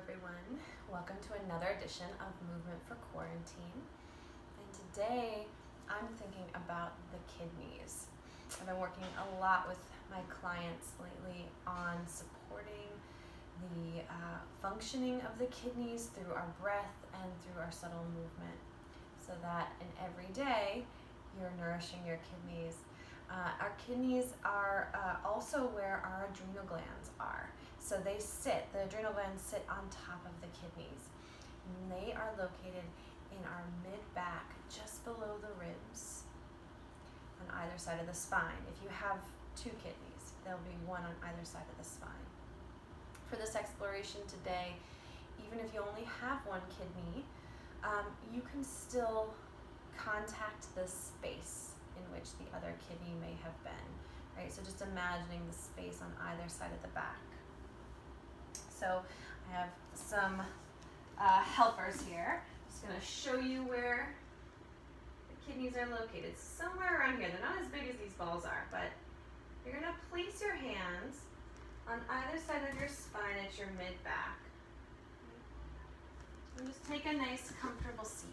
everyone. Welcome to another edition of Movement for Quarantine. And today I'm thinking about the kidneys. I've been working a lot with my clients lately on supporting the functioning of the kidneys through our breath and through our subtle movement, so that in every day you're nourishing your kidneys. Our kidneys are also where our adrenal glands are. So the adrenal glands sit on top of the kidneys. And they are located in our mid-back, just below the ribs, on either side of the spine. If you have two kidneys, there'll be one on either side of the spine. For this exploration today, even if you only have one kidney, you can still contact the space in which the other kidney may have been, right? So just imagining the space on either side of the back. So I have some helpers here. I'm just going to show you where the kidneys are located. Somewhere around here. They're not as big as these balls are, but you're going to place your hands on either side of your spine at your mid-back. And just take a nice, comfortable seat.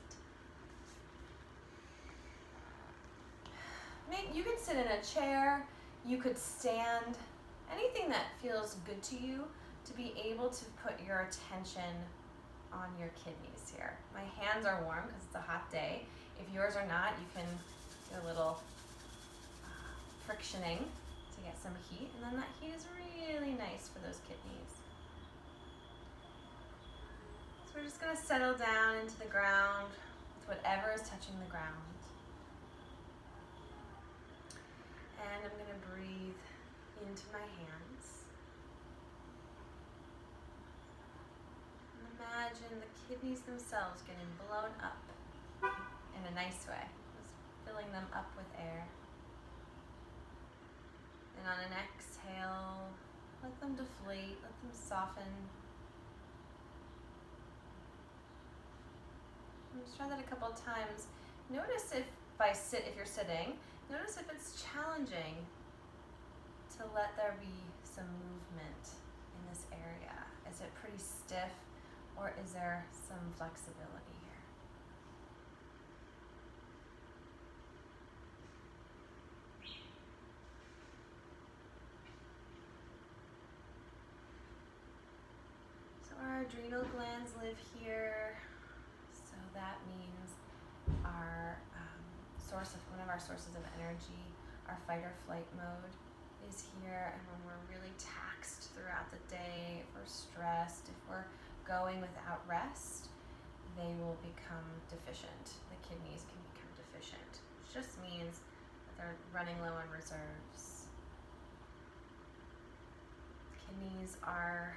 You could sit in a chair, you could stand, anything that feels good to you, to be able to put your attention on your kidneys here. My hands are warm because it's a hot day. If yours are not, you can do a little frictioning to get some heat, and then that heat is really nice for those kidneys. So we're just going to settle down into the ground with whatever is touching the ground. And I'm going to breathe into my hands. And imagine the kidneys themselves getting blown up in a nice way, just filling them up with air. And on an exhale, let them deflate, let them soften. And just try that a couple of times. Notice if you're sitting, notice if it's challenging to let there be some movement in this area. Is it pretty stiff, or is there some flexibility here? So our adrenal glands live here, so that means one of our sources of energy, our fight or flight mode, is here. And when we're really taxed throughout the day, if we're stressed, if we're going without rest, they will become deficient. The kidneys can become deficient, which just means that they're running low on reserves. Kidneys are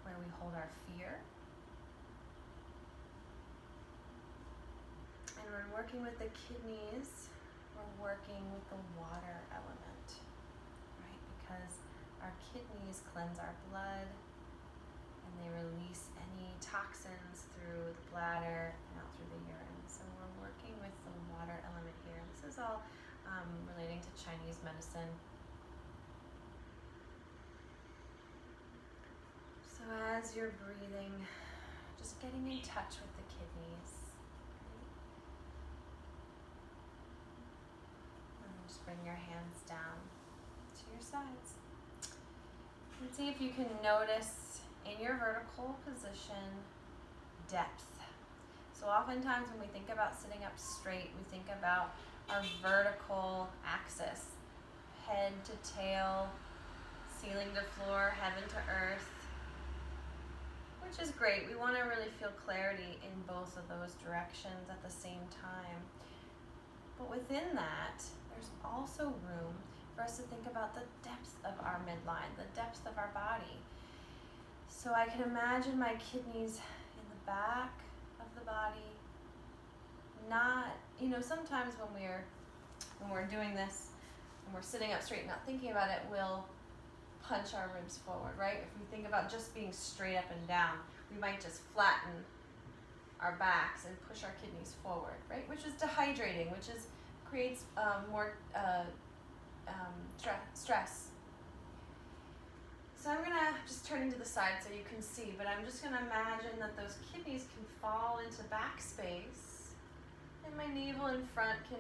where we hold our fear. And when working with the kidneys, we're working with the water element, right? Because our kidneys cleanse our blood and they release any toxins through the bladder and out through the urine. So we're working with the water element here. This is all relating to Chinese medicine. So as you're breathing, just getting in touch with the kidneys. Just bring your hands down to your sides. And see if you can notice in your vertical position depth. So oftentimes when we think about sitting up straight, we think about our vertical axis, head to tail, ceiling to floor, heaven to earth, which is great. We want to really feel clarity in both of those directions at the same time. But within that, there's also room for us to think about the depth of our midline, the depth of our body. So I can imagine my kidneys in the back of the body. Sometimes when we're doing this, when we're sitting up straight, not thinking about it, we'll punch our ribs forward, right? If we think about just being straight up and down, we might just flatten our backs and push our kidneys forward, right? Which is dehydrating, creates more stress. So I'm gonna just turn turning to the side so you can see, but I'm just going to imagine that those kidneys can fall into back space, and my navel in front can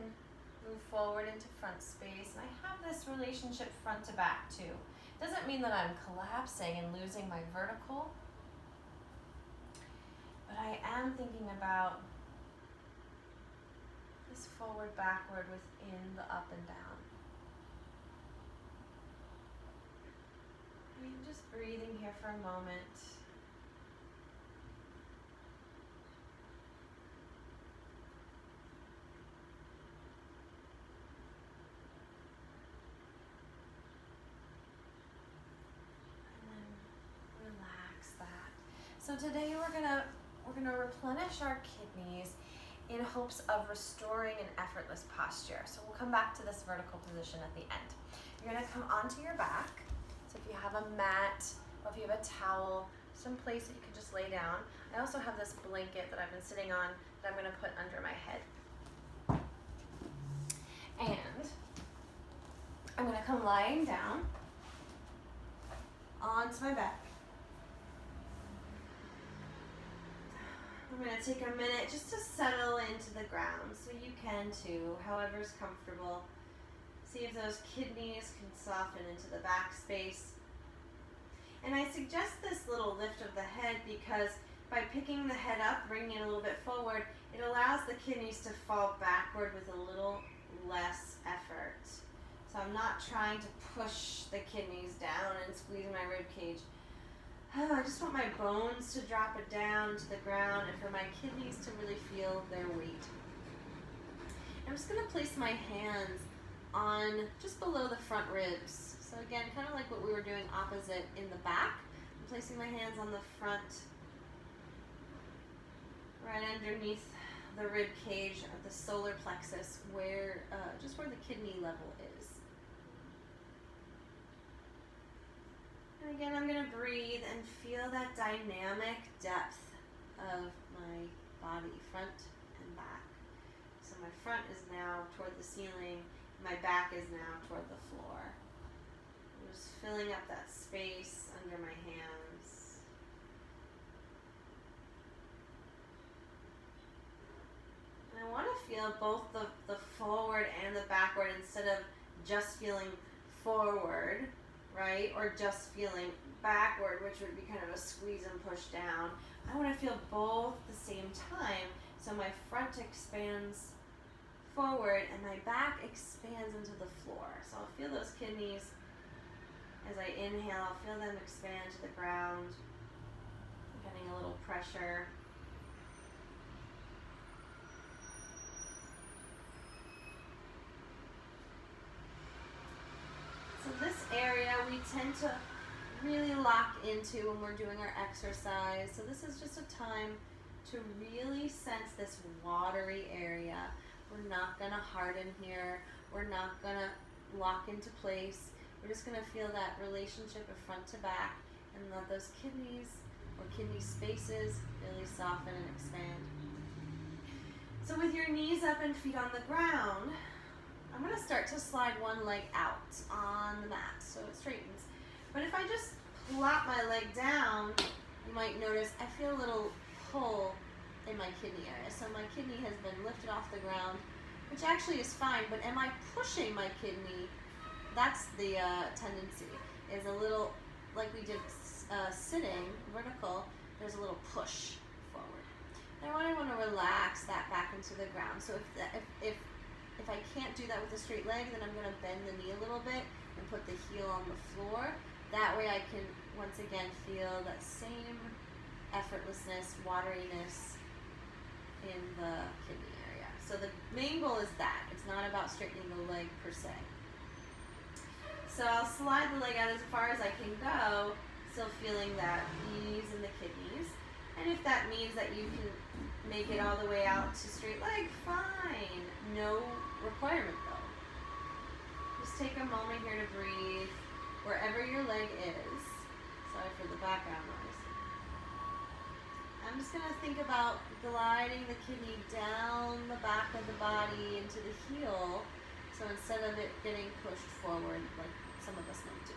move forward into front space, and I have this relationship front to back too. Doesn't mean that I'm collapsing and losing my vertical, but I am thinking about this forward, backward within the up and down. And just breathing here for a moment. So today we're gonna replenish our kidneys in hopes of restoring an effortless posture. So we'll come back to this vertical position at the end. You're gonna come onto your back. So if you have a mat or if you have a towel, some place that you can just lay down. I also have this blanket that I've been sitting on that I'm gonna put under my head. And I'm gonna come lying down onto my back. I'm going to take a minute just to settle into the ground, so you can too, however's comfortable. See if those kidneys can soften into the back space. And I suggest this little lift of the head because by picking the head up, bringing it a little bit forward, it allows the kidneys to fall backward with a little less effort. So I'm not trying to push the kidneys down and squeeze my rib cage. I just want my bones to drop it down to the ground and for my kidneys to really feel their weight. I'm just going to place my hands on just below the front ribs. So again, kind of like what we were doing opposite in the back. I'm placing my hands on the front, right underneath the rib cage of the solar plexus, where just where the kidney level is. And again, I'm going to breathe and feel that dynamic depth of my body, front and back. So my front is now toward the ceiling, my back is now toward the floor. I'm just filling up that space under my hands. And I want to feel both the forward and the backward instead of just feeling forward, right? Or just feeling backward, which would be kind of a squeeze and push down. I want to feel both at the same time. So my front expands forward and my back expands into the floor. So I'll feel those kidneys as I inhale. I'll feel them expand to the ground, getting a little pressure. So this area we tend to really lock into when we're doing our exercise. So this is just a time to really sense this watery area. We're not going to harden here. We're not going to lock into place. We're just going to feel that relationship of front to back and let those kidneys or kidney spaces really soften and expand. So with your knees up and feet on the ground, I'm going to start to slide one leg out on the mat so it straightens. But if I just plop my leg down, you might notice I feel a little pull in my kidney area. So my kidney has been lifted off the ground, which actually is fine, but am I pushing my kidney? That's the tendency, is a little, like we did sitting, vertical, there's a little push forward. Now I want to relax that back into the ground. So if I can't do that with a straight leg, then I'm going to bend the knee a little bit and put the heel on the floor. That way I can, once again, feel that same effortlessness, wateriness in the kidney area. So the main goal is that. It's not about straightening the leg per se. So I'll slide the leg out as far as I can go, still feeling that ease in the kidneys. And if that means that you can make it all the way out to straight leg, fine. No requirement though. Just take a moment here to breathe wherever your leg is. Sorry for the background noise. I'm just going to think about gliding the kidney down the back of the body into the heel. So instead of it getting pushed forward like some of us might do.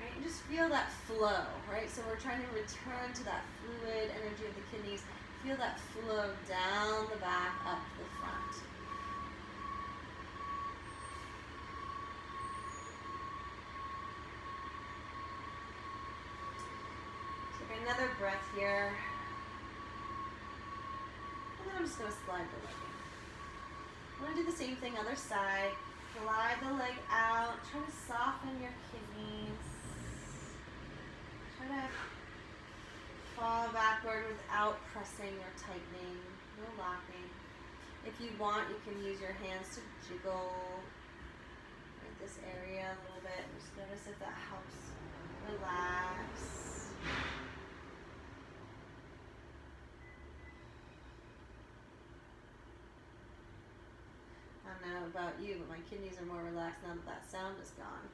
Right? And just just feel that flow, right? So we're trying to return to that fluid energy of the kidneys. Feel that flow down the back, up the front. Take another breath here. And then I'm just going to slide the leg in. I'm going to do the same thing, other side. Glide the leg out. Try to soften your kidneys. Try to fall backward without pressing or tightening. No locking. If you want, you can use your hands to jiggle right this area a little bit. Just notice if that helps relax. I don't know about you, but my kidneys are more relaxed now that that sound is gone.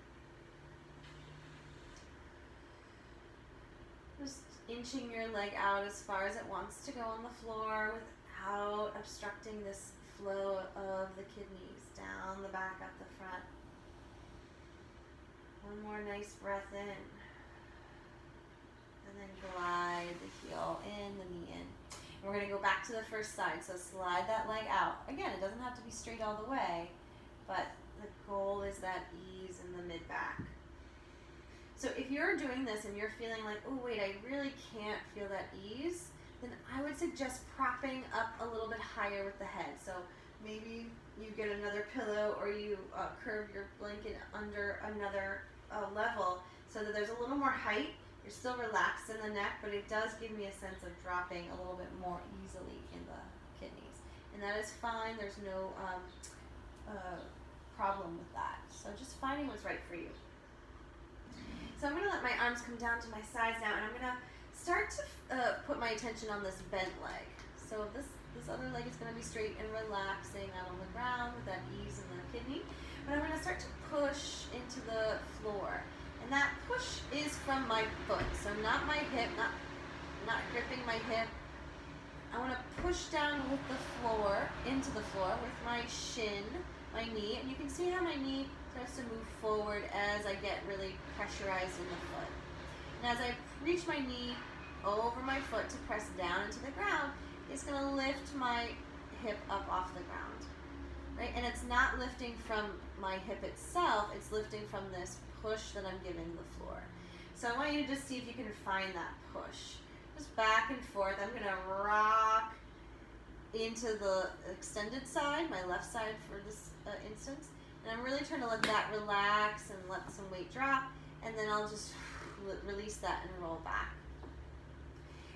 Just inching your leg out as far as it wants to go on the floor without obstructing this flow of the kidneys down the back, up the front. One more nice breath in. And then glide the heel in, the knee in. And we're going to go back to the first side. So slide that leg out. Again, it doesn't have to be straight all the way, but the goal is that ease in the mid-back. So if you're doing this and you're feeling like, oh wait, I really can't feel that ease, then I would suggest propping up a little bit higher with the head. So maybe you get another pillow or you curve your blanket under another level so that there's a little more height. You're still relaxed in the neck, but it does give me a sense of dropping a little bit more easily in the kidneys. And that is fine. There's no problem with that. So just finding what's right for you. So I'm going to let my arms come down to my sides now, and I'm going to start to put my attention on this bent leg. So this other leg is going to be straight and relaxing out on the ground with that ease in the kidney. But I'm going to start to push into the floor. And that push is from my foot, so not my hip, not gripping my hip. I want to push down with the floor, into the floor with my shin, my knee, and you can see how my knee starts to move forward as I get really pressurized in the foot. And as I reach my knee over my foot to press down into the ground, it's going to lift my hip up off the ground, right? And it's not lifting from my hip itself, it's lifting from this push that I'm giving the floor. So I want you to just see if you can find that push. Just back and forth. I'm going to rock into the extended side, my left side for this instance. And I'm really trying to let that relax and let some weight drop. And then I'll just release that and roll back.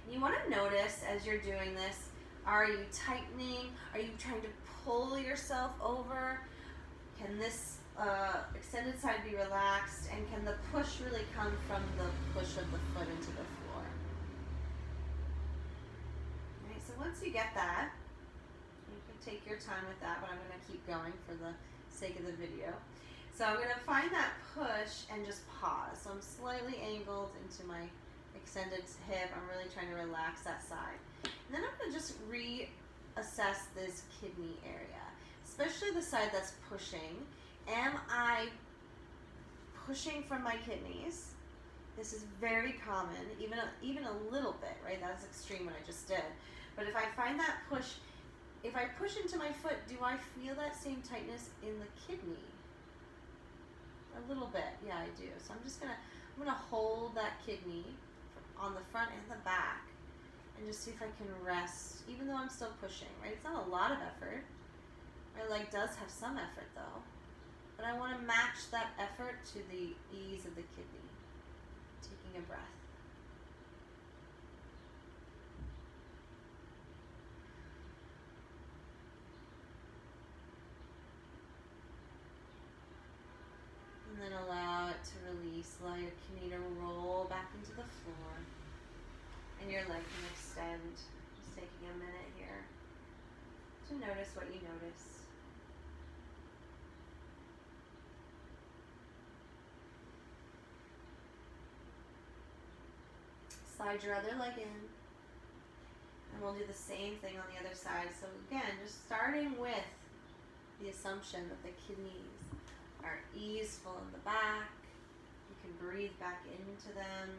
And you want to notice as you're doing this, are you tightening? Are you trying to pull yourself over? Can this extended side be relaxed, and can the push really come from the push of the foot into the floor? Alright, so once you get that, you can take your time with that, but I'm going to keep going for the sake of the video. So I'm going to find that push and just pause. So I'm slightly angled into my extended hip. I'm really trying to relax that side. And then I'm going to just reassess this kidney area, especially the side that's pushing. Am I pushing from my kidneys? This is very common, even a little bit, right? That's extreme what I just did. But if I find that push, if I push into my foot, do I feel that same tightness in the kidney? A little bit, yeah, I do. So I'm gonna hold that kidney on the front and the back, and just see if I can rest, even though I'm still pushing, right? It's not a lot of effort. My leg does have some effort though. But I want to match that effort to the ease of the kidney. Taking a breath. And then allow it to release. Allow your kidney to roll back into the floor. And your leg can extend. Just taking a minute here to notice what you notice. Slide your other leg in, and we'll do the same thing on the other side. So again, just starting with the assumption that the kidneys are easeful in the back. You can breathe back into them.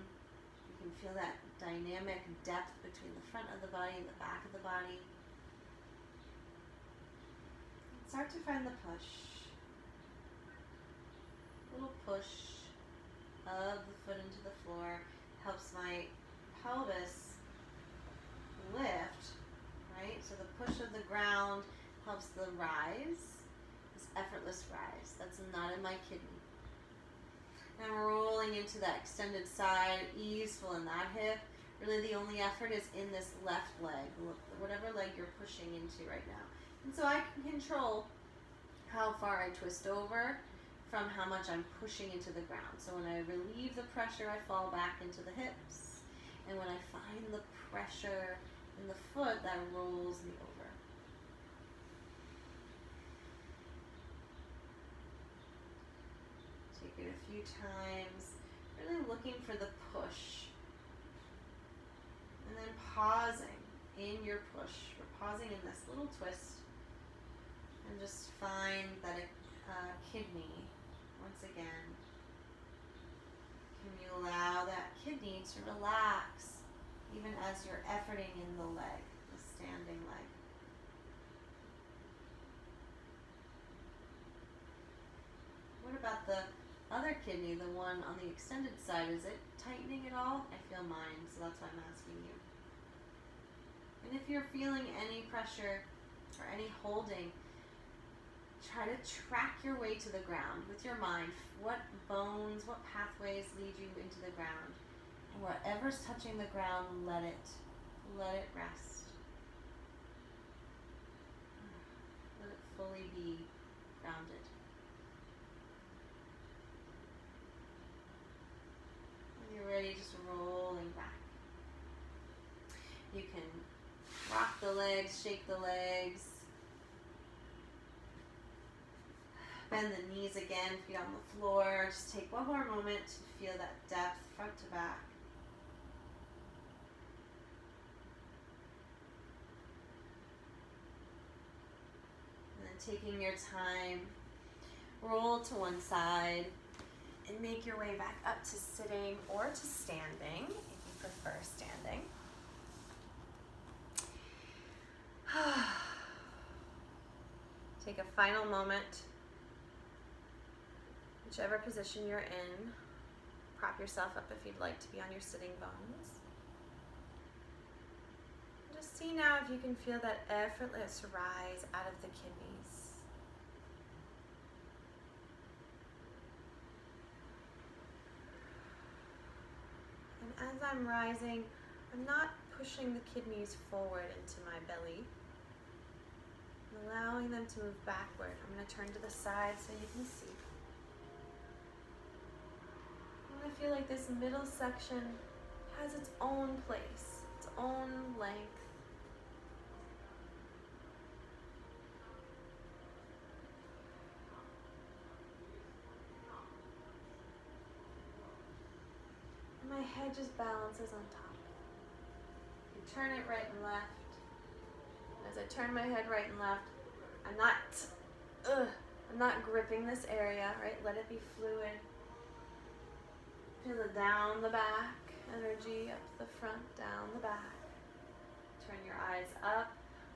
You can feel that dynamic depth between the front of the body and the back of the body. Start to find the push. Little push of the foot into the floor helps my pelvis lift, right? So the push of the ground helps the rise, this effortless rise. That's not in my kidney. And I'm rolling into that extended side, easeful in that hip. Really the only effort is in this left leg, whatever leg you're pushing into right now. And so I can control how far I twist over from how much I'm pushing into the ground. So when I relieve the pressure, I fall back into the hips. And when I find the pressure in the foot, that rolls me over. Take it a few times, really looking for the push. And then pausing in your push. We're pausing in this little twist. And just find that kidney, once again. Can you allow that kidney to relax even as you're efforting in the leg, the standing leg? What about the other kidney, the one on the extended side? Is it tightening at all? I feel mine, so that's why I'm asking you. And if you're feeling any pressure or any holding, try to track your way to the ground with your mind. What bones, what pathways lead you into the ground? And whatever's touching the ground, let it rest. Let it fully be grounded. When you're ready, just rolling back. You can rock the legs, shake the legs. Bend the knees again, feet on the floor. Just take one more moment to feel that depth, front to back. And then taking your time, roll to one side and make your way back up to sitting or to standing, if you prefer standing. Take a final moment. Whichever position you're in, prop yourself up if you'd like to be on your sitting bones. Just see now if you can feel that effortless rise out of the kidneys. And as I'm rising, I'm not pushing the kidneys forward into my belly. I'm allowing them to move backward. I'm going to turn to the side so you can see. I feel like this middle section has its own place, its own length. And my head just balances on top. You turn it right and left. As I turn my head right and left, I'm not gripping this area, right? Let it be fluid. Feel it down the back, energy up the front, down the back. Turn your eyes up.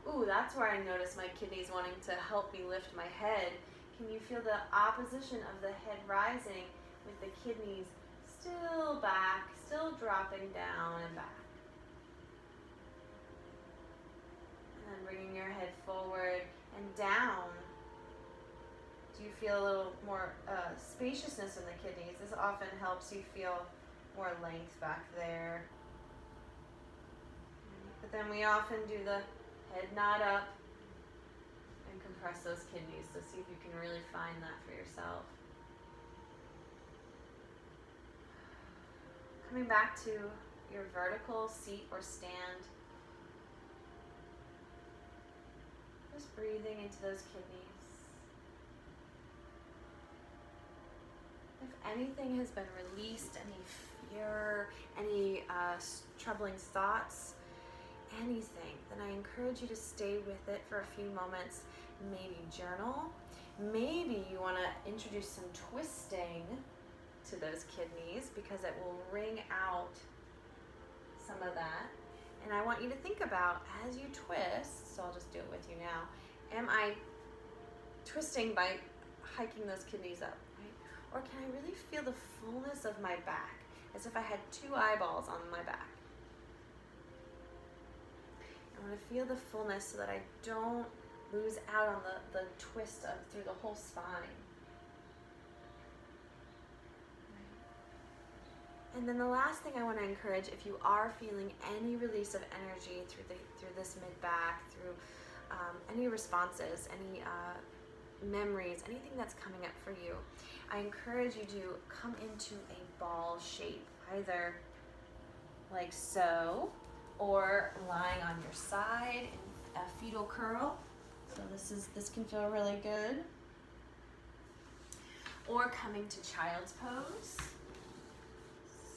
Ooh, that's where I notice my kidneys wanting to help me lift my head. Can you feel the opposition of the head rising with the kidneys still back, still dropping down and back? And then bringing your head forward and down. Do you feel a little more spaciousness in the kidneys? This often helps you feel more length back there. But then we often do the head nod up and compress those kidneys. So see if you can really find that for yourself. Coming back to your vertical seat or stand. Just breathing into those kidneys. If anything has been released, any fear, any troubling thoughts, anything, then I encourage you to stay with it for a few moments. Maybe journal. Maybe you want to introduce some twisting to those kidneys because it will wring out some of that. And I want you to think about as you twist, so I'll just do it with you now, am I twisting by hiking those kidneys up, right? Or can I really feel the fullness of my back as if I had two eyeballs on my back? I want to feel the fullness so that I don't lose out on the twist through the whole spine. And then the last thing I want to encourage, if you are feeling any release of energy through this mid-back, through any responses, any memories, anything that's coming up for you, I encourage you to come into a ball shape, either like so, or lying on your side in a fetal curl. So this can feel really good. Or coming to child's pose.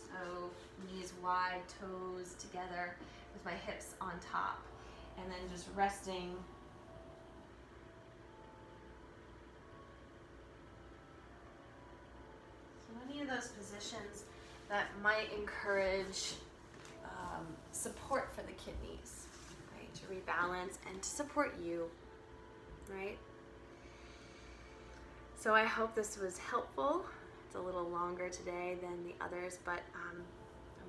So knees wide, toes together with my hips on top. And then just resting. So any of those positions that might encourage support for the kidneys, right? To rebalance and to support you, right? So I hope this was helpful. It's a little longer today than the others, but I'm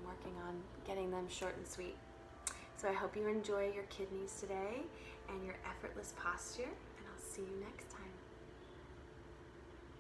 working on getting them short and sweet. So I hope you enjoy your kidneys today and your effortless posture, and I'll see you next time.